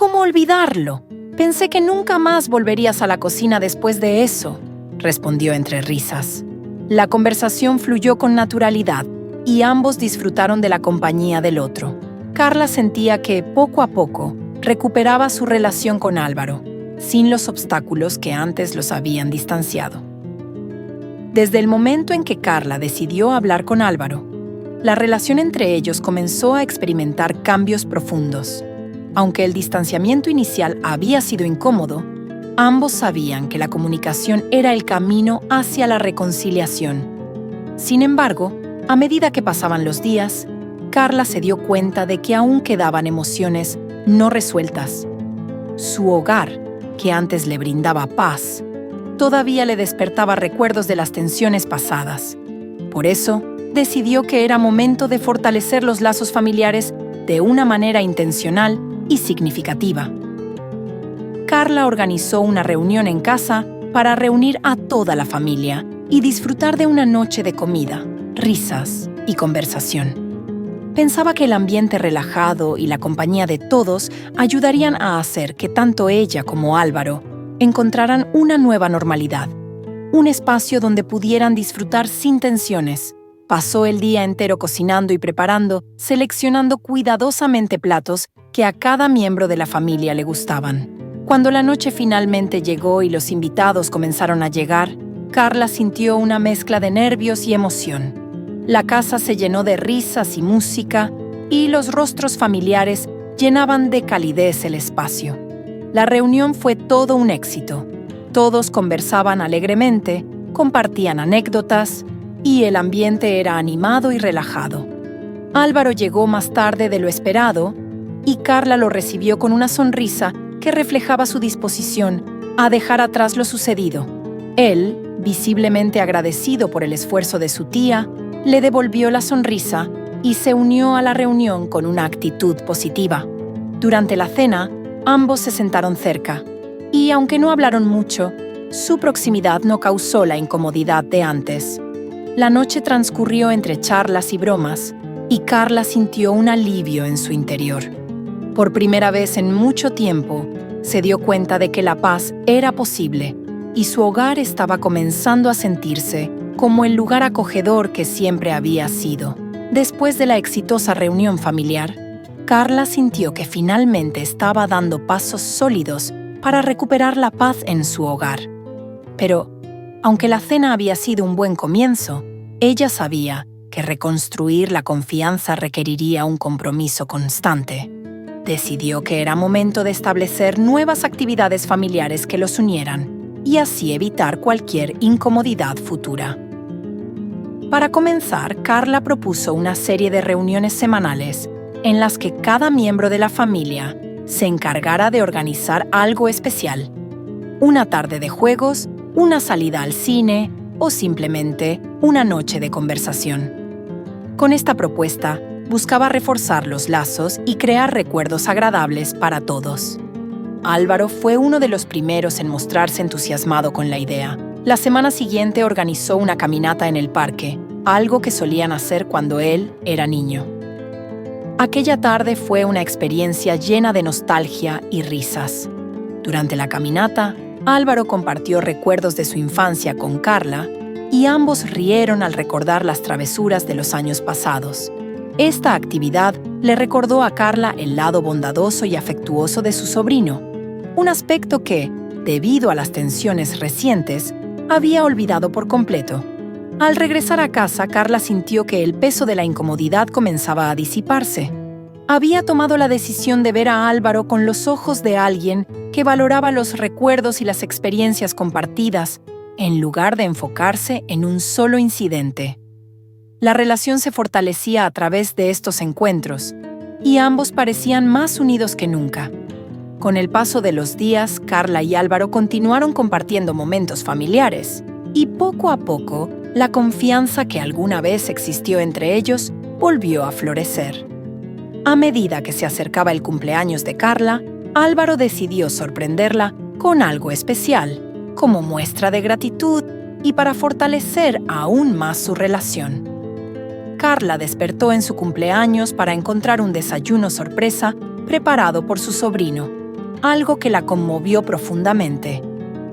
¿Cómo olvidarlo? Pensé que nunca más volverías a la cocina después de eso, respondió entre risas. La conversación fluyó con naturalidad y ambos disfrutaron de la compañía del otro. Carla sentía que, poco a poco, recuperaba su relación con Álvaro, sin los obstáculos que antes los habían distanciado. Desde el momento en que Carla decidió hablar con Álvaro, la relación entre ellos comenzó a experimentar cambios profundos. Aunque el distanciamiento inicial había sido incómodo, ambos sabían que la comunicación era el camino hacia la reconciliación. Sin embargo, a medida que pasaban los días, Carla se dio cuenta de que aún quedaban emociones no resueltas. Su hogar, que antes le brindaba paz, todavía le despertaba recuerdos de las tensiones pasadas. Por eso, decidió que era momento de fortalecer los lazos familiares de una manera intencional y significativa. Carla organizó una reunión en casa para reunir a toda la familia y disfrutar de una noche de comida, risas y conversación. Pensaba que el ambiente relajado y la compañía de todos ayudarían a hacer que tanto ella como Álvaro encontraran una nueva normalidad, un espacio donde pudieran disfrutar sin tensiones. Pasó el día entero cocinando y preparando, seleccionando cuidadosamente platos que a cada miembro de la familia le gustaban. Cuando la noche finalmente llegó y los invitados comenzaron a llegar, Carla sintió una mezcla de nervios y emoción. La casa se llenó de risas y música, y los rostros familiares llenaban de calidez el espacio. La reunión fue todo un éxito. Todos conversaban alegremente, compartían anécdotas, y el ambiente era animado y relajado. Álvaro llegó más tarde de lo esperado, y Carla lo recibió con una sonrisa que reflejaba su disposición a dejar atrás lo sucedido. Él, visiblemente agradecido por el esfuerzo de su tía, le devolvió la sonrisa y se unió a la reunión con una actitud positiva. Durante la cena, ambos se sentaron cerca, y aunque no hablaron mucho, su proximidad no causó la incomodidad de antes. La noche transcurrió entre charlas y bromas, y Carla sintió un alivio en su interior. Por primera vez en mucho tiempo, se dio cuenta de que la paz era posible, y su hogar estaba comenzando a sentirse como el lugar acogedor que siempre había sido. Después de la exitosa reunión familiar, Carla sintió que finalmente estaba dando pasos sólidos para recuperar la paz en su hogar. Pero, aunque la cena había sido un buen comienzo, ella sabía que reconstruir la confianza requeriría un compromiso constante. Decidió que era momento de establecer nuevas actividades familiares que los unieran y así evitar cualquier incomodidad futura. Para comenzar, Carla propuso una serie de reuniones semanales en las que cada miembro de la familia se encargara de organizar algo especial. Una tarde de juegos, una salida al cine o simplemente una noche de conversación. Con esta propuesta, buscaba reforzar los lazos y crear recuerdos agradables para todos. Álvaro fue uno de los primeros en mostrarse entusiasmado con la idea. La semana siguiente organizó una caminata en el parque, algo que solían hacer cuando él era niño. Aquella tarde fue una experiencia llena de nostalgia y risas. Durante la caminata, Álvaro compartió recuerdos de su infancia con Carla y ambos rieron al recordar las travesuras de los años pasados. Esta actividad le recordó a Carla el lado bondadoso y afectuoso de su sobrino, un aspecto que, debido a las tensiones recientes, había olvidado por completo. Al regresar a casa, Carla sintió que el peso de la incomodidad comenzaba a disiparse. Había tomado la decisión de ver a Álvaro con los ojos de alguien que valoraba los recuerdos y las experiencias compartidas, en lugar de enfocarse en un solo incidente. La relación se fortalecía a través de estos encuentros, y ambos parecían más unidos que nunca. Con el paso de los días, Carla y Álvaro continuaron compartiendo momentos familiares, y poco a poco, la confianza que alguna vez existió entre ellos volvió a florecer. A medida que se acercaba el cumpleaños de Carla, Álvaro decidió sorprenderla con algo especial, como muestra de gratitud y para fortalecer aún más su relación. Carla despertó en su cumpleaños para encontrar un desayuno sorpresa preparado por su sobrino. algo que la conmovió profundamente.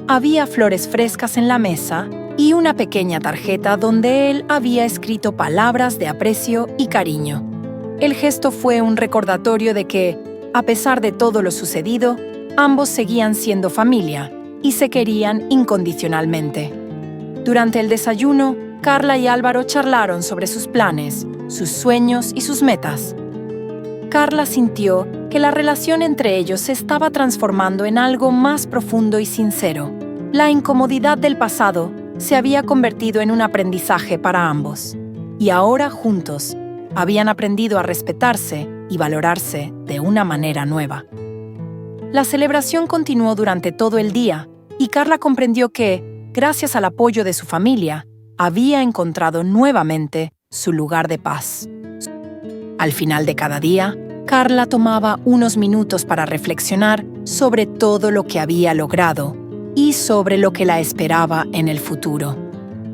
Había flores frescas en la mesa y una pequeña tarjeta donde él había escrito palabras de aprecio y cariño. El gesto fue un recordatorio de que, a pesar de todo lo sucedido, ambos seguían siendo familia y se querían incondicionalmente. Durante el desayuno, Carla y Álvaro charlaron sobre sus planes, sus sueños y sus metas. Carla sintió que la relación entre ellos se estaba transformando en algo más profundo y sincero. La incomodidad del pasado se había convertido en un aprendizaje para ambos, y ahora juntos habían aprendido a respetarse y valorarse de una manera nueva. La celebración continuó durante todo el día, y Carla comprendió que, gracias al apoyo de su familia, había encontrado nuevamente su lugar de paz. Al final de cada día, Carla tomaba unos minutos para reflexionar sobre todo lo que había logrado y sobre lo que la esperaba en el futuro.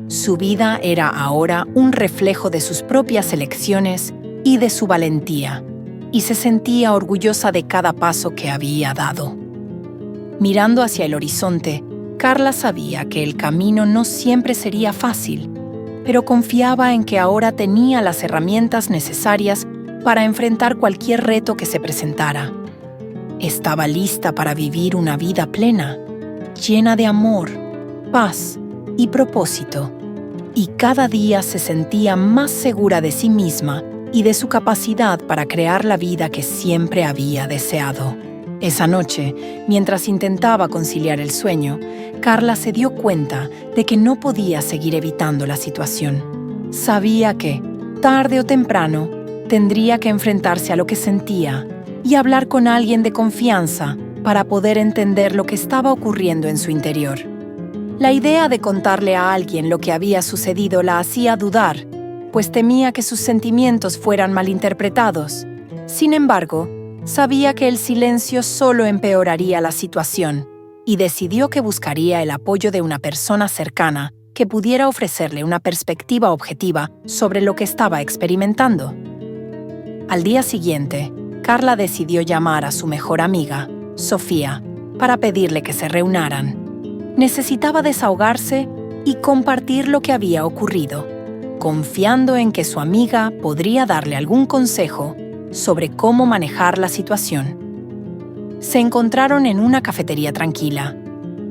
Su vida era ahora un reflejo de sus propias elecciones y de su valentía, y se sentía orgullosa de cada paso que había dado. Mirando hacia el horizonte, Carla sabía que el camino no siempre sería fácil, pero confiaba en que ahora tenía las herramientas necesarias para enfrentar cualquier reto que se presentara. Estaba lista para vivir una vida plena, llena de amor, paz y propósito, y cada día se sentía más segura de sí misma y de su capacidad para crear la vida que siempre había deseado. Esa noche, mientras intentaba conciliar el sueño, Carla se dio cuenta de que no podía seguir evitando la situación. Sabía que, tarde o temprano, tendría que enfrentarse a lo que sentía y hablar con alguien de confianza para poder entender lo que estaba ocurriendo en su interior. La idea de contarle a alguien lo que había sucedido la hacía dudar, pues temía que sus sentimientos fueran malinterpretados. Sin embargo, sabía que el silencio solo empeoraría la situación y decidió que buscaría el apoyo de una persona cercana que pudiera ofrecerle una perspectiva objetiva sobre lo que estaba experimentando. Al día siguiente, Carla decidió llamar a su mejor amiga, Sofía, para pedirle que se reúnaran. Necesitaba desahogarse y compartir lo que había ocurrido, confiando en que su amiga podría darle algún consejo sobre cómo manejar la situación. Se encontraron en una cafetería tranquila,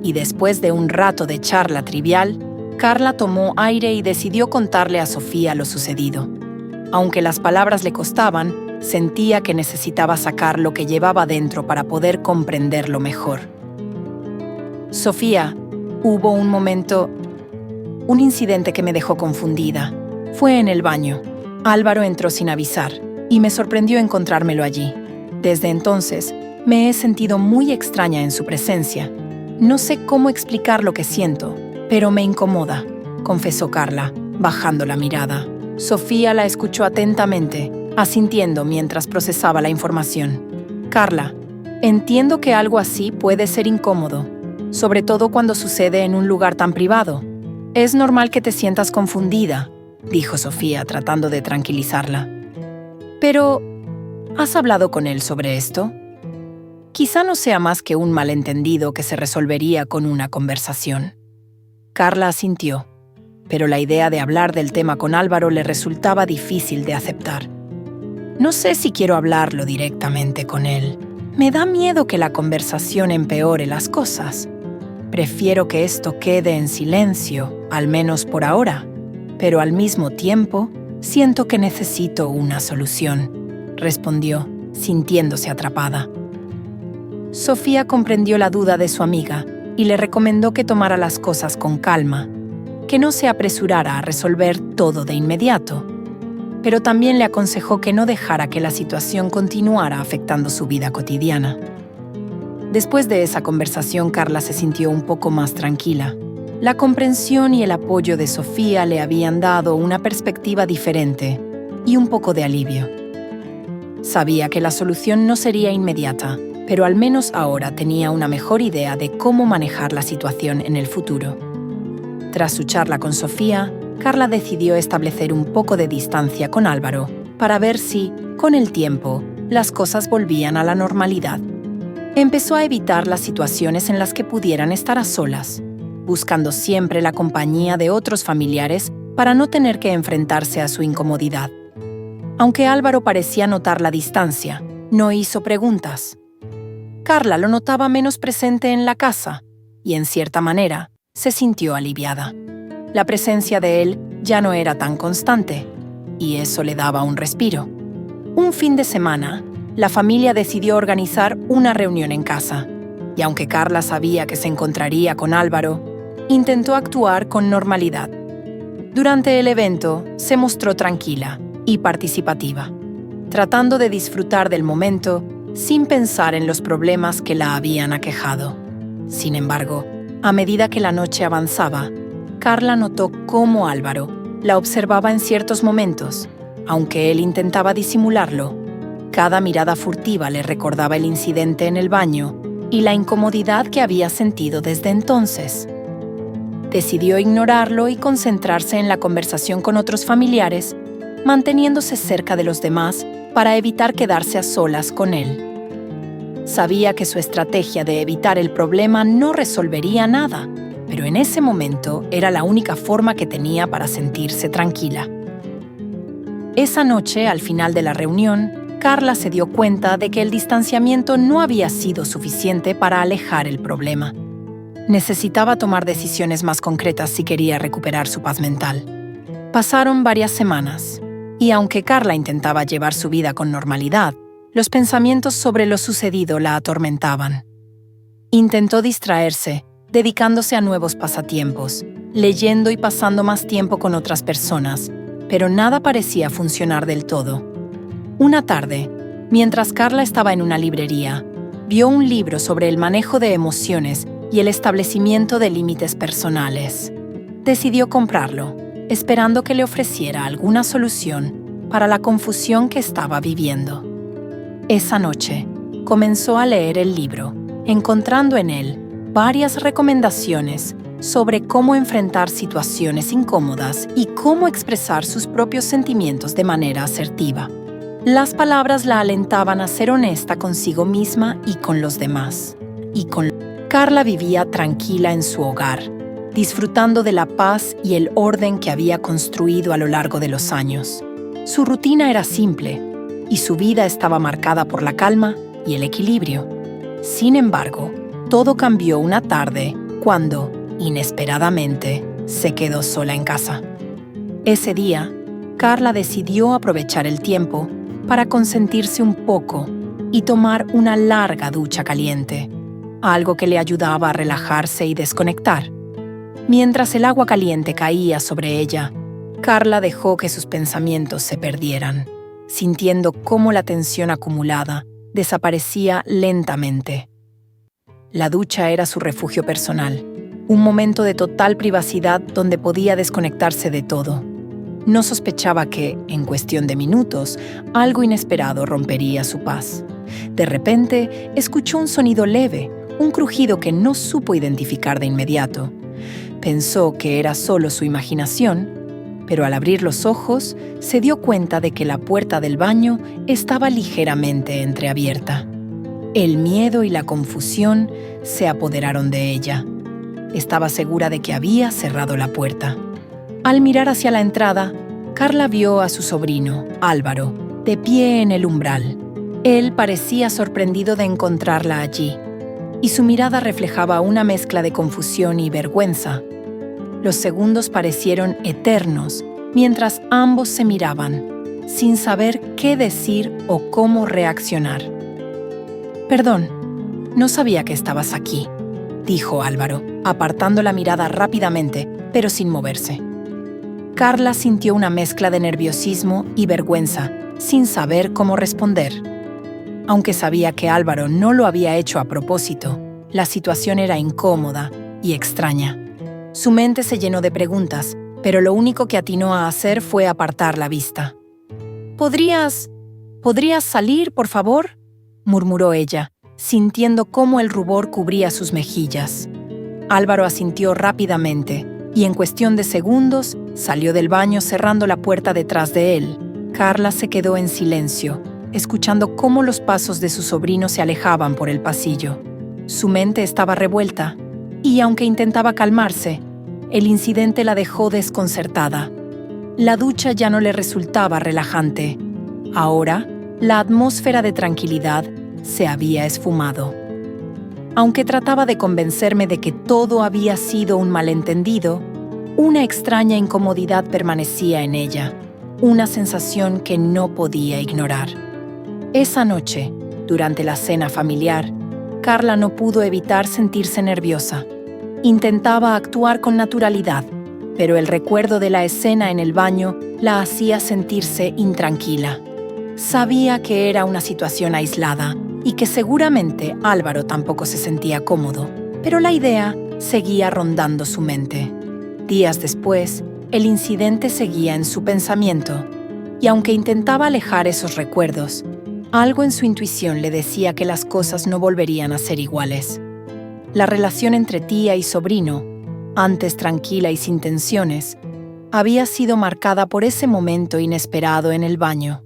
y después de un rato de charla trivial, Carla tomó aire y decidió contarle a Sofía lo sucedido. Aunque las palabras le costaban, sentía que necesitaba sacar lo que llevaba dentro para poder comprenderlo mejor. Sofía, hubo un incidente que me dejó confundida. Fue en el baño. Álvaro entró sin avisar y me sorprendió encontrármelo allí. Desde entonces, me he sentido muy extraña en su presencia. No sé cómo explicar lo que siento, pero me incomoda, confesó Carla, bajando la mirada. Sofía la escuchó atentamente, asintiendo mientras procesaba la información. Carla, entiendo que algo así puede ser incómodo, sobre todo cuando sucede en un lugar tan privado. Es normal que te sientas confundida, dijo Sofía, tratando de tranquilizarla. Pero, ¿has hablado con él sobre esto? Quizá no sea más que un malentendido que se resolvería con una conversación. Carla asintió, pero la idea de hablar del tema con Álvaro le resultaba difícil de aceptar. No sé si quiero hablarlo directamente con él. Me da miedo que la conversación empeore las cosas. Prefiero que esto quede en silencio, al menos por ahora, pero al mismo tiempo siento que necesito una solución, respondió, sintiéndose atrapada. Sofía comprendió la duda de su amiga y le recomendó que tomara las cosas con calma, que no se apresurara a resolver todo de inmediato, pero también le aconsejó que no dejara que la situación continuara afectando su vida cotidiana. Después de esa conversación, Carla se sintió un poco más tranquila. La comprensión y el apoyo de Sofía le habían dado una perspectiva diferente y un poco de alivio. Sabía que la solución no sería inmediata, pero al menos ahora tenía una mejor idea de cómo manejar la situación en el futuro. Tras su charla con Sofía, Carla decidió establecer un poco de distancia con Álvaro para ver si, con el tiempo, las cosas volvían a la normalidad. Empezó a evitar las situaciones en las que pudieran estar a solas, buscando siempre la compañía de otros familiares para no tener que enfrentarse a su incomodidad. Aunque Álvaro parecía notar la distancia, no hizo preguntas. Carla lo notaba menos presente en la casa y, en cierta manera, se sintió aliviada. La presencia de él ya no era tan constante, y eso le daba un respiro. Un fin de semana, la familia decidió organizar una reunión en casa, y aunque Carla sabía que se encontraría con Álvaro, intentó actuar con normalidad. Durante el evento, se mostró tranquila y participativa, tratando de disfrutar del momento sin pensar en los problemas que la habían aquejado. Sin embargo, a medida que la noche avanzaba, Carla notó cómo Álvaro la observaba en ciertos momentos. Aunque él intentaba disimularlo, cada mirada furtiva le recordaba el incidente en el baño y la incomodidad que había sentido desde entonces. Decidió ignorarlo y concentrarse en la conversación con otros familiares, manteniéndose cerca de los demás para evitar quedarse a solas con él. Sabía que su estrategia de evitar el problema no resolvería nada, pero en ese momento era la única forma que tenía para sentirse tranquila. Esa noche, al final de la reunión, Carla se dio cuenta de que el distanciamiento no había sido suficiente para alejar el problema. Necesitaba tomar decisiones más concretas si quería recuperar su paz mental. Pasaron varias semanas, y aunque Carla intentaba llevar su vida con normalidad, los pensamientos sobre lo sucedido la atormentaban. Intentó distraerse, dedicándose a nuevos pasatiempos, leyendo y pasando más tiempo con otras personas, pero nada parecía funcionar del todo. Una tarde, mientras Carla estaba en una librería, vio un libro sobre el manejo de emociones y el establecimiento de límites personales. Decidió comprarlo, esperando que le ofreciera alguna solución para la confusión que estaba viviendo. Esa noche, comenzó a leer el libro, encontrando en él varias recomendaciones sobre cómo enfrentar situaciones incómodas y cómo expresar sus propios sentimientos de manera asertiva. Las palabras la alentaban a ser honesta consigo misma y con los demás. Carla vivía tranquila en su hogar, disfrutando de la paz y el orden que había construido a lo largo de los años. Su rutina era simple, y su vida estaba marcada por la calma y el equilibrio. Sin embargo, todo cambió una tarde cuando, inesperadamente, se quedó sola en casa. Ese día, Carla decidió aprovechar el tiempo para consentirse un poco y tomar una larga ducha caliente, algo que le ayudaba a relajarse y desconectar. Mientras el agua caliente caía sobre ella, Carla dejó que sus pensamientos se perdieran, sintiendo cómo la tensión acumulada desaparecía lentamente. La ducha era su refugio personal, un momento de total privacidad donde podía desconectarse de todo. No sospechaba que, en cuestión de minutos, algo inesperado rompería su paz. De repente, escuchó un sonido leve, un crujido que no supo identificar de inmediato. Pensó que era solo su imaginación, pero al abrir los ojos, se dio cuenta de que la puerta del baño estaba ligeramente entreabierta. El miedo y la confusión se apoderaron de ella. Estaba segura de que había cerrado la puerta. Al mirar hacia la entrada, Carla vio a su sobrino, Álvaro, de pie en el umbral. Él parecía sorprendido de encontrarla allí, y su mirada reflejaba una mezcla de confusión y vergüenza. Los segundos parecieron eternos, mientras ambos se miraban, sin saber qué decir o cómo reaccionar. «Perdón, no sabía que estabas aquí», dijo Álvaro, apartando la mirada rápidamente, pero sin moverse. Carla sintió una mezcla de nerviosismo y vergüenza, sin saber cómo responder. Aunque sabía que Álvaro no lo había hecho a propósito, la situación era incómoda y extraña. Su mente se llenó de preguntas, pero lo único que atinó a hacer fue apartar la vista. ¿Podrías salir, por favor?», murmuró ella, sintiendo cómo el rubor cubría sus mejillas. Álvaro asintió rápidamente, y en cuestión de segundos salió del baño cerrando la puerta detrás de él. Carla se quedó en silencio, escuchando cómo los pasos de su sobrino se alejaban por el pasillo. Su mente estaba revuelta, y aunque intentaba calmarse, el incidente la dejó desconcertada. La ducha ya no le resultaba relajante. Ahora, la atmósfera de tranquilidad se había esfumado. Aunque trataba de convencerme de que todo había sido un malentendido, una extraña incomodidad permanecía en ella, una sensación que no podía ignorar. Esa noche, durante la cena familiar, Carla no pudo evitar sentirse nerviosa. Intentaba actuar con naturalidad, pero el recuerdo de la escena en el baño la hacía sentirse intranquila. Sabía que era una situación aislada y que seguramente Álvaro tampoco se sentía cómodo, pero la idea seguía rondando su mente. Días después, el incidente seguía en su pensamiento, y aunque intentaba alejar esos recuerdos, algo en su intuición le decía que las cosas no volverían a ser iguales. La relación entre tía y sobrino, antes tranquila y sin tensiones, había sido marcada por ese momento inesperado en el baño.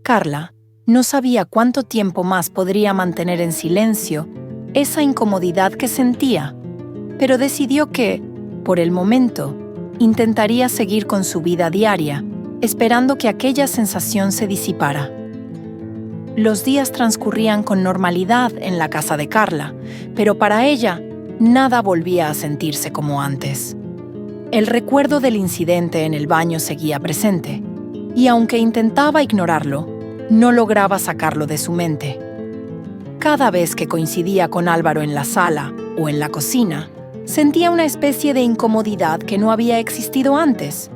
Carla no sabía cuánto tiempo más podría mantener en silencio esa incomodidad que sentía, pero decidió que, por el momento, intentaría seguir con su vida diaria, esperando que aquella sensación se disipara. Los días transcurrían con normalidad en la casa de Carla, pero para ella, nada volvía a sentirse como antes. El recuerdo del incidente en el baño seguía presente, y aunque intentaba ignorarlo, no lograba sacarlo de su mente. Cada vez que coincidía con Álvaro en la sala o en la cocina, sentía una especie de incomodidad que no había existido antes.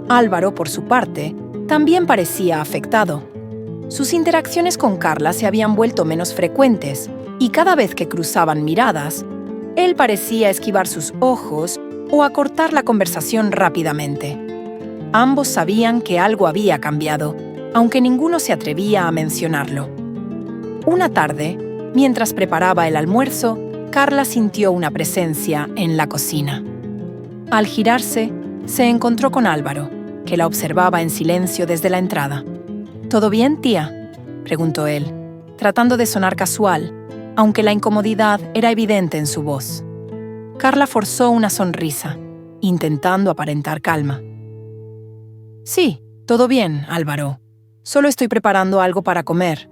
Álvaro, por su parte, también parecía afectado. Sus interacciones con Carla se habían vuelto menos frecuentes, y cada vez que cruzaban miradas, él parecía esquivar sus ojos o acortar la conversación rápidamente. Ambos sabían que algo había cambiado, aunque ninguno se atrevía a mencionarlo. Una tarde, mientras preparaba el almuerzo, Carla sintió una presencia en la cocina. Al girarse, se encontró con Álvaro, que la observaba en silencio desde la entrada. ¿Todo bien, tía?, preguntó él, tratando de sonar casual, aunque la incomodidad era evidente en su voz. Carla forzó una sonrisa, intentando aparentar calma. «Sí, todo bien, Álvaro. Solo estoy preparando algo para comer»,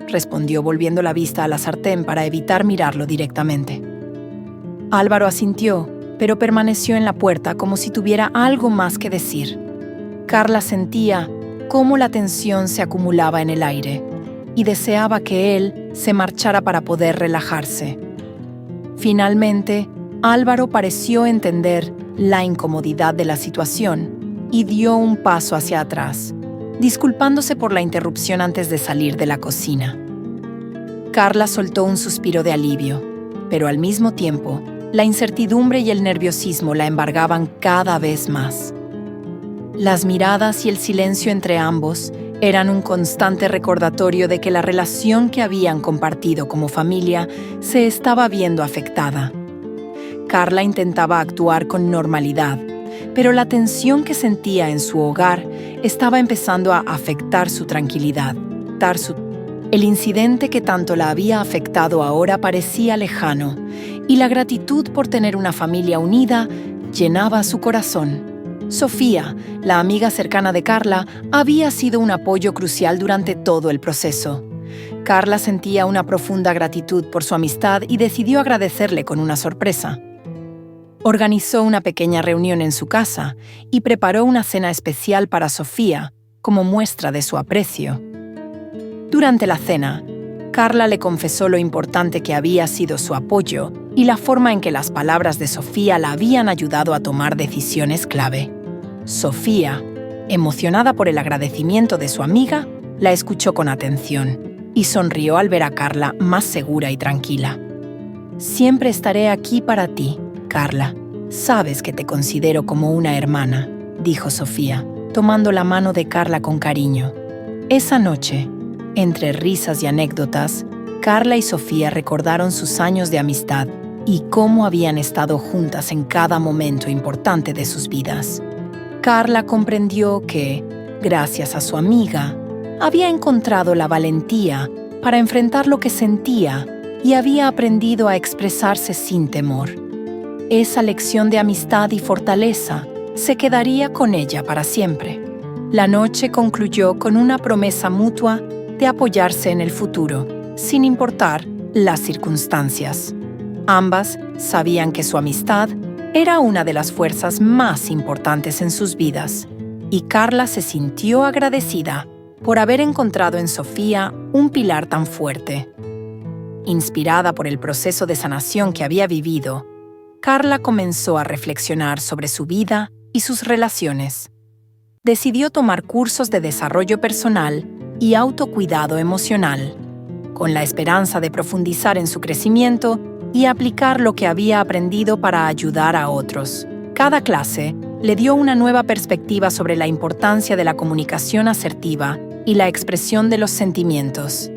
respondió volviendo la vista a la sartén para evitar mirarlo directamente. Álvaro asintió, pero permaneció en la puerta como si tuviera algo más que decir. Carla sentía cómo la tensión se acumulaba en el aire y deseaba que él se marchara para poder relajarse. Finalmente, Álvaro pareció entender la incomodidad de la situación y dio un paso hacia atrás, disculpándose por la interrupción antes de salir de la cocina. Carla soltó un suspiro de alivio, pero al mismo tiempo, la incertidumbre y el nerviosismo la embargaban cada vez más. Las miradas y el silencio entre ambos eran un constante recordatorio de que la relación que habían compartido como familia se estaba viendo afectada. Carla intentaba actuar con normalidad, pero la tensión que sentía en su hogar estaba empezando a afectar su tranquilidad. El incidente que tanto la había afectado ahora parecía lejano, y la gratitud por tener una familia unida llenaba su corazón. Sofía, la amiga cercana de Carla, había sido un apoyo crucial durante todo el proceso. Carla sentía una profunda gratitud por su amistad y decidió agradecerle con una sorpresa. Organizó una pequeña reunión en su casa y preparó una cena especial para Sofía como muestra de su aprecio. Durante la cena, Carla le confesó lo importante que había sido su apoyo y la forma en que las palabras de Sofía la habían ayudado a tomar decisiones clave. Sofía, emocionada por el agradecimiento de su amiga, la escuchó con atención y sonrió al ver a Carla más segura y tranquila. «Siempre estaré aquí para ti, Carla. Sabes que te considero como una hermana», dijo Sofía, tomando la mano de Carla con cariño. Esa noche, entre risas y anécdotas, Carla y Sofía recordaron sus años de amistad y cómo habían estado juntas en cada momento importante de sus vidas. Carla comprendió que, gracias a su amiga, había encontrado la valentía para enfrentar lo que sentía y había aprendido a expresarse sin temor. Esa lección de amistad y fortaleza se quedaría con ella para siempre. La noche concluyó con una promesa mutua de apoyarse en el futuro, sin importar las circunstancias. Ambas sabían que su amistad era una de las fuerzas más importantes en sus vidas, y Carla se sintió agradecida por haber encontrado en Sofía un pilar tan fuerte. Inspirada por el proceso de sanación que había vivido, Carla comenzó a reflexionar sobre su vida y sus relaciones. Decidió tomar cursos de desarrollo personal y autocuidado emocional, con la esperanza de profundizar en su crecimiento y aplicar lo que había aprendido para ayudar a otros. Cada clase le dio una nueva perspectiva sobre la importancia de la comunicación asertiva y la expresión de los sentimientos.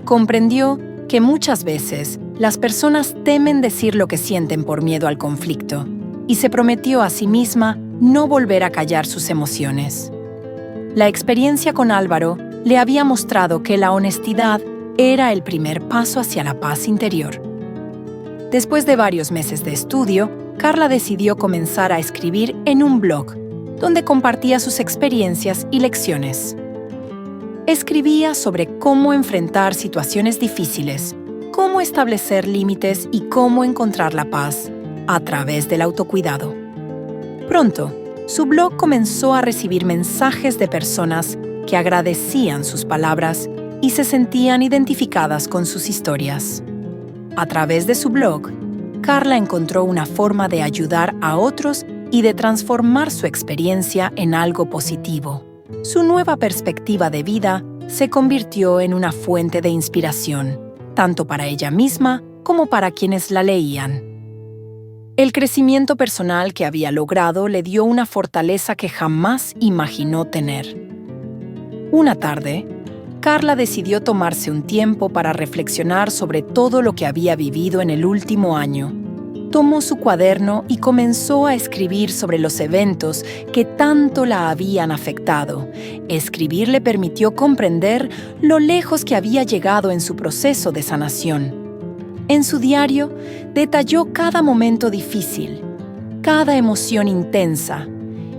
Comprendió que muchas veces las personas temen decir lo que sienten por miedo al conflicto, y se prometió a sí misma no volver a callar sus emociones. La experiencia con Álvaro le había mostrado que la honestidad era el primer paso hacia la paz interior. Después de varios meses de estudio, Carla decidió comenzar a escribir en un blog, donde compartía sus experiencias y lecciones. Escribía sobre cómo enfrentar situaciones difíciles, cómo establecer límites y cómo encontrar la paz a través del autocuidado. Pronto, su blog comenzó a recibir mensajes de personas que agradecían sus palabras y se sentían identificadas con sus historias. A través de su blog, Carla encontró una forma de ayudar a otros y de transformar su experiencia en algo positivo. Su nueva perspectiva de vida se convirtió en una fuente de inspiración, tanto para ella misma como para quienes la leían. El crecimiento personal que había logrado le dio una fortaleza que jamás imaginó tener. Una tarde, Carla decidió tomarse un tiempo para reflexionar sobre todo lo que había vivido en el último año. Tomó su cuaderno y comenzó a escribir sobre los eventos que tanto la habían afectado. Escribir le permitió comprender lo lejos que había llegado en su proceso de sanación. En su diario, detalló cada momento difícil, cada emoción intensa,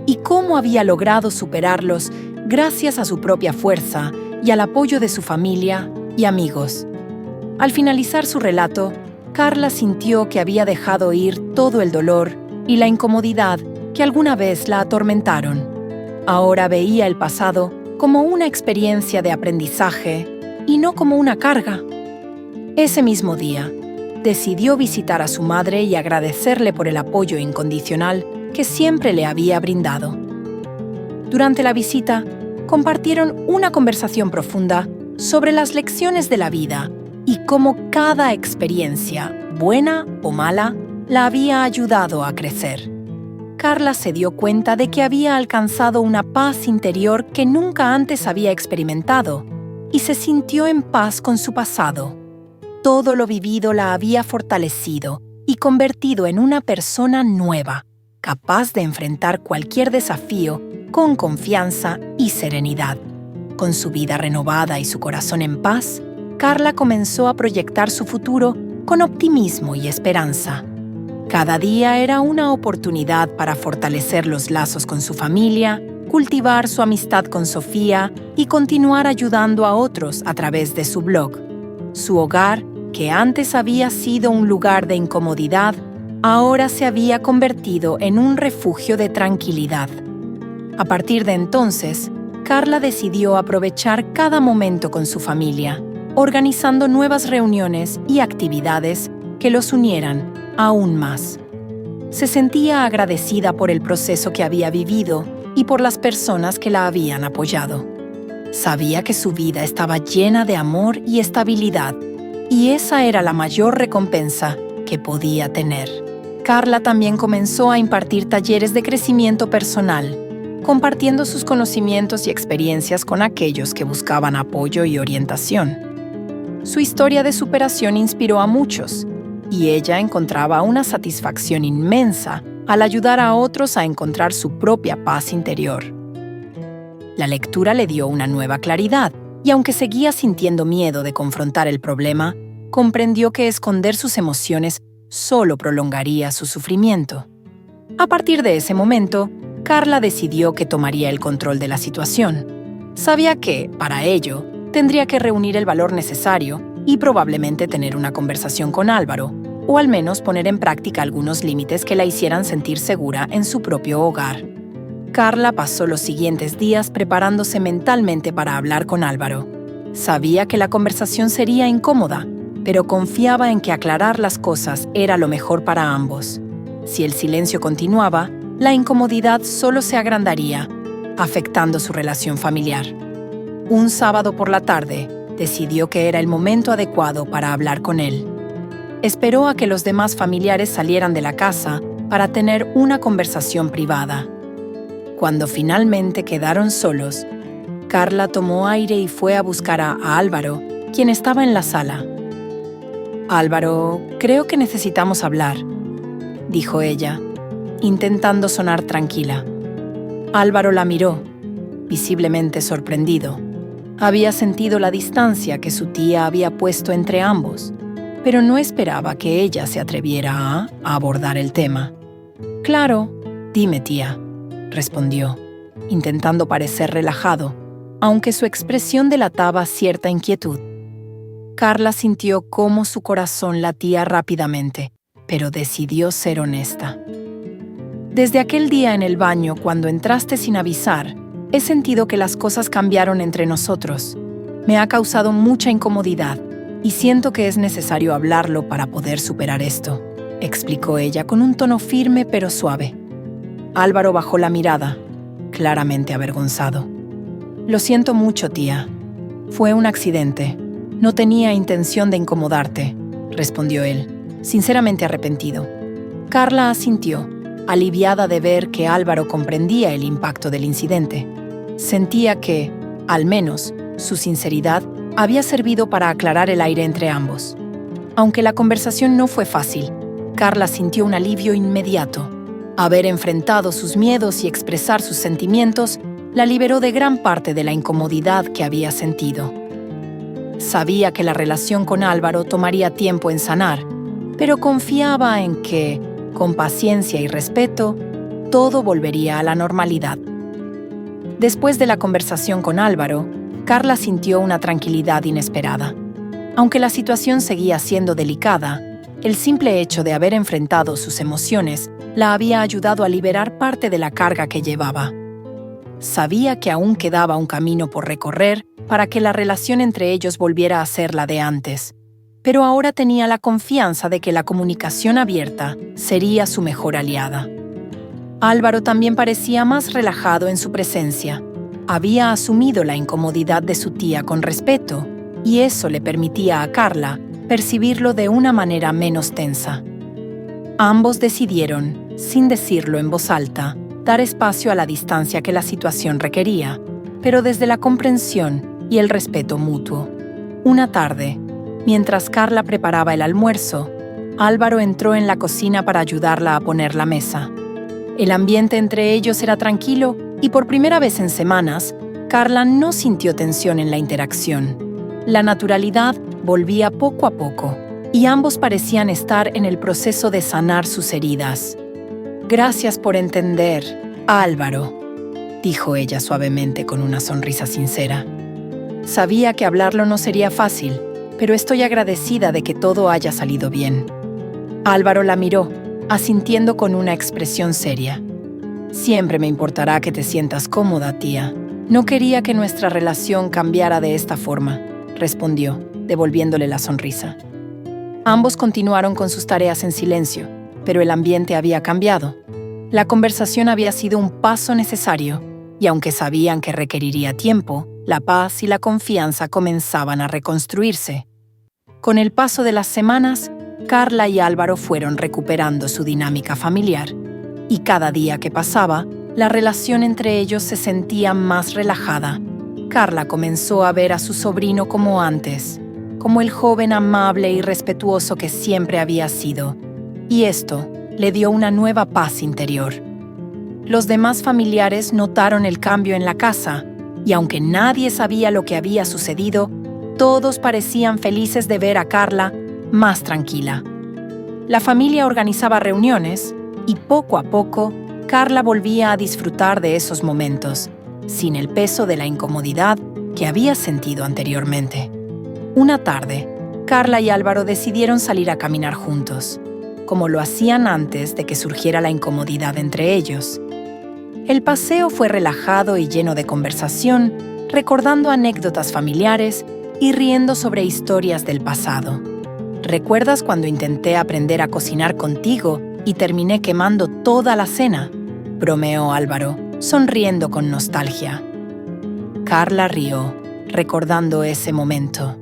y cómo había logrado superarlos gracias a su propia fuerza y al apoyo de su familia y amigos. Al finalizar su relato, Carla sintió que había dejado ir todo el dolor y la incomodidad que alguna vez la atormentaron. Ahora veía el pasado como una experiencia de aprendizaje y no como una carga. Ese mismo día, decidió visitar a su madre y agradecerle por el apoyo incondicional que siempre le había brindado. Durante la visita, compartieron una conversación profunda sobre las lecciones de la vida y cómo cada experiencia, buena o mala, la había ayudado a crecer. Carla se dio cuenta de que había alcanzado una paz interior que nunca antes había experimentado y se sintió en paz con su pasado. Todo lo vivido la había fortalecido y convertido en una persona nueva, capaz de enfrentar cualquier desafío con confianza y serenidad. Con su vida renovada y su corazón en paz, Carla comenzó a proyectar su futuro con optimismo y esperanza. Cada día era una oportunidad para fortalecer los lazos con su familia, cultivar su amistad con Sofía y continuar ayudando a otros a través de su blog. Su hogar, que antes había sido un lugar de incomodidad, ahora se había convertido en un refugio de tranquilidad. A partir de entonces, Carla decidió aprovechar cada momento con su familia, organizando nuevas reuniones y actividades que los unieran aún más. Se sentía agradecida por el proceso que había vivido y por las personas que la habían apoyado. Sabía que su vida estaba llena de amor y estabilidad, y esa era la mayor recompensa que podía tener. Carla también comenzó a impartir talleres de crecimiento personal, compartiendo sus conocimientos y experiencias con aquellos que buscaban apoyo y orientación. Su historia de superación inspiró a muchos, y ella encontraba una satisfacción inmensa al ayudar a otros a encontrar su propia paz interior. La lectura le dio una nueva claridad, y aunque seguía sintiendo miedo de confrontar el problema, comprendió que esconder sus emociones solo prolongaría su sufrimiento. A partir de ese momento, Carla decidió que tomaría el control de la situación. Sabía que, para ello, tendría que reunir el valor necesario y probablemente tener una conversación con Álvaro, o al menos poner en práctica algunos límites que la hicieran sentir segura en su propio hogar. Carla pasó los siguientes días preparándose mentalmente para hablar con Álvaro. Sabía que la conversación sería incómoda, pero confiaba en que aclarar las cosas era lo mejor para ambos. Si el silencio continuaba, la incomodidad solo se agrandaría, afectando su relación familiar. Un sábado por la tarde, decidió que era el momento adecuado para hablar con él. Esperó a que los demás familiares salieran de la casa para tener una conversación privada. Cuando finalmente quedaron solos, Carla tomó aire y fue a buscar a Álvaro, quien estaba en la sala. «Álvaro, creo que necesitamos hablar», dijo ella, intentando sonar tranquila. Álvaro la miró, visiblemente sorprendido. Había sentido la distancia que su tía había puesto entre ambos, pero no esperaba que ella se atreviera a abordar el tema. «Claro, dime, tía», respondió, intentando parecer relajado, aunque su expresión delataba cierta inquietud. Carla sintió cómo su corazón latía rápidamente, pero decidió ser honesta. «Desde aquel día en el baño, cuando entraste sin avisar, he sentido que las cosas cambiaron entre nosotros. Me ha causado mucha incomodidad y siento que es necesario hablarlo para poder superar esto», explicó ella con un tono firme pero suave. Álvaro bajó la mirada, claramente avergonzado. «Lo siento mucho, tía. Fue un accidente. No tenía intención de incomodarte», respondió él, sinceramente arrepentido. Carla asintió, aliviada de ver que Álvaro comprendía el impacto del incidente. Sentía que, al menos, su sinceridad había servido para aclarar el aire entre ambos. Aunque la conversación no fue fácil, Carla sintió un alivio inmediato. Haber enfrentado sus miedos y expresar sus sentimientos la liberó de gran parte de la incomodidad que había sentido. Sabía que la relación con Álvaro tomaría tiempo en sanar, pero confiaba en que, con paciencia y respeto, todo volvería a la normalidad. Después de la conversación con Álvaro, Carla sintió una tranquilidad inesperada. Aunque la situación seguía siendo delicada, el simple hecho de haber enfrentado sus emociones la había ayudado a liberar parte de la carga que llevaba. Sabía que aún quedaba un camino por recorrer para que la relación entre ellos volviera a ser la de antes, pero ahora tenía la confianza de que la comunicación abierta sería su mejor aliada. Álvaro también parecía más relajado en su presencia. Había asumido la incomodidad de su tía con respeto, y eso le permitía a Carla percibirlo de una manera menos tensa. Ambos decidieron, sin decirlo en voz alta, dar espacio a la distancia que la situación requería, pero desde la comprensión y el respeto mutuo. Una tarde, mientras Carla preparaba el almuerzo, Álvaro entró en la cocina para ayudarla a poner la mesa. El ambiente entre ellos era tranquilo y por primera vez en semanas, Carla no sintió tensión en la interacción. La naturalidad volvía poco a poco y ambos parecían estar en el proceso de sanar sus heridas. «Gracias por entender, Álvaro», dijo ella suavemente con una sonrisa sincera. «Sabía que hablarlo no sería fácil, pero estoy agradecida de que todo haya salido bien». Álvaro la miró, asintiendo con una expresión seria. «Siempre me importará que te sientas cómoda, tía. No quería que nuestra relación cambiara de esta forma», respondió, devolviéndole la sonrisa. Ambos continuaron con sus tareas en silencio, pero el ambiente había cambiado. La conversación había sido un paso necesario, y aunque sabían que requeriría tiempo, la paz y la confianza comenzaban a reconstruirse. Con el paso de las semanas, Carla y Álvaro fueron recuperando su dinámica familiar, y cada día que pasaba, la relación entre ellos se sentía más relajada. Carla comenzó a ver a su sobrino como antes, como el joven amable y respetuoso que siempre había sido, y esto le dio una nueva paz interior. Los demás familiares notaron el cambio en la casa, y aunque nadie sabía lo que había sucedido, todos parecían felices de ver a Carla más tranquila. La familia organizaba reuniones y poco a poco Carla volvía a disfrutar de esos momentos, sin el peso de la incomodidad que había sentido anteriormente. Una tarde, Carla y Álvaro decidieron salir a caminar juntos, como lo hacían antes de que surgiera la incomodidad entre ellos. El paseo fue relajado y lleno de conversación, recordando anécdotas familiares y riendo sobre historias del pasado. ¿Recuerdas cuando intenté aprender a cocinar contigo y terminé quemando toda la cena?, bromeó Álvaro, sonriendo con nostalgia. Carla rió, recordando ese momento.